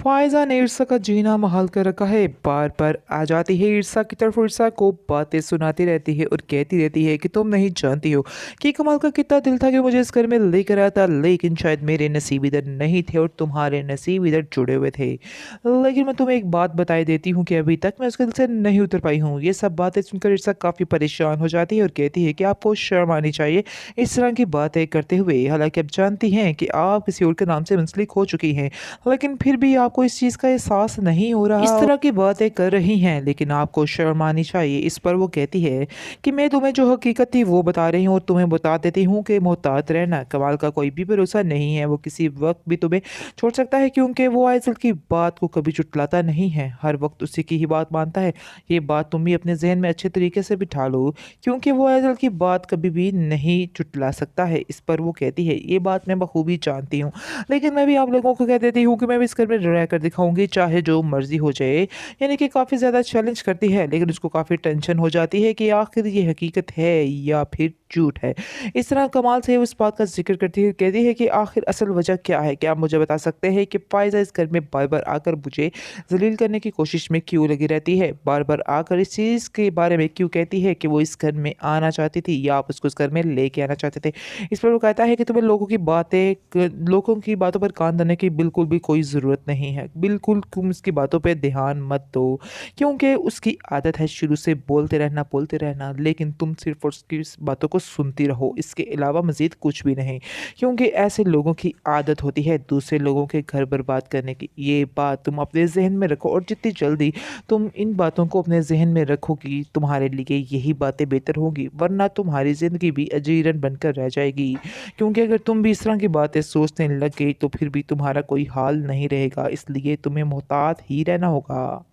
फ़ायज़ा ने ईर्ष्या का जीना महल कर रखा है। बार-बार आ जाती है ईर्ष्या की तरफ, ईर्ष्या को बातें सुनाती रहती है और कहती रहती है कि तुम नहीं जानती हो कि कमाल का कितना दिल था कि मुझे इस घर में लेकर आया था, लेकिन शायद मेरे नसीब इधर नहीं थे और तुम्हारे नसीब इधर जुड़े हुए थे। लेकिन मैं तुम्हें एक बात बताए देती हूँ कि अभी तक मैं उसके दिल से नहीं उतर पाई हूँ। ये सब बातें सुनकर ईर्ष्या काफ़ी परेशान हो जाती है और कहती है कि आपको शर्म आनी चाहिए इस तरह की बातें करते हुए। हालाँकि आप जानती हैं कि आप किसी और के नाम से मुंसलिक हो चुकी हैं, लेकिन फिर भी आपको इस चीज़ का एहसास नहीं हो रहा। इस तरह की बातें कर रही हैं, लेकिन आपको शर्म आनी चाहिए। इस पर वो कहती है कि मैं तुम्हें जो हकीकत थी वो बता रही हूँ और तुम्हें बता देती हूँ कि मोहतात रहना, कमाल का कोई भी भरोसा नहीं है। वो किसी वक़्त भी तुम्हें छोड़ सकता है, क्योंकि वो आइज़ल की बात को कभी झुठलाता नहीं है, हर वक़्त उसी की ही बात मानता है। ये बात तुम भी अपने ज़हन में अच्छे तरीके से बिठा लो, क्योंकि वो आइज़ल की बात कभी भी नहीं झुठला सकता है। इस पर वो कहती है, ये बात मैं बखूबी जानती हूँ, लेकिन मैं भी आप लोगों को कह देती हूँ कि मैं भी इस घर में रह कर दिखाऊँगी, चाहे जो मर्ज़ी हो जाए। यानी कि काफ़ी ज़्यादा चैलेंज करती है, लेकिन उसको काफ़ी टेंशन हो जाती है कि आखिर ये हकीकत है या फिर झूठ है। इस तरह कमाल से उस बात का ज़िक्र करती है, कहती है कि आखिर असल वजह क्या है? क्या आप मुझे बता सकते हैं कि फ़ाइज़ा इस घर में बार-बार आकर मुझे ज़लील करने की कोशिश में क्यों लगी रहती है? बार-बार आकर इस चीज़ के बारे में क्यों कहती है कि वो इस घर में आना चाहती थी या आप उसको इस घर में लेके आना चाहते थे? इस पर वो कहता है कि तुम्हें लोगों की बातों पर कान देने की बिल्कुल भी कोई ज़रूरत नहीं है। बिल्कुल तुम उसकी बातों पे ध्यान मत दो, क्योंकि उसकी आदत है शुरू से बोलते रहना, लेकिन तुम सिर्फ़ उसकी इस बातों को सुनती रहो, इसके अलावा मज़ीद कुछ भी नहीं। क्योंकि ऐसे लोगों की आदत होती है दूसरे लोगों के घर बर्बाद करने की। ये बात तुम अपने ज़हन में रखो और जितनी जल्दी तुम इन बातों को अपने ज़हन में रखोगी, तुम्हारे लिए यही बातें बेहतर होंगी, वरना तुम्हारी ज़िंदगी भी अजीरन बनकर रह जाएगी। क्योंकि अगर तुम भी इस तरह की बातें सोचने लग गई, तो फिर भी तुम्हारा कोई हाल नहीं रहेगा, इसलिए तुम्हें मोहतात ही रहना होगा।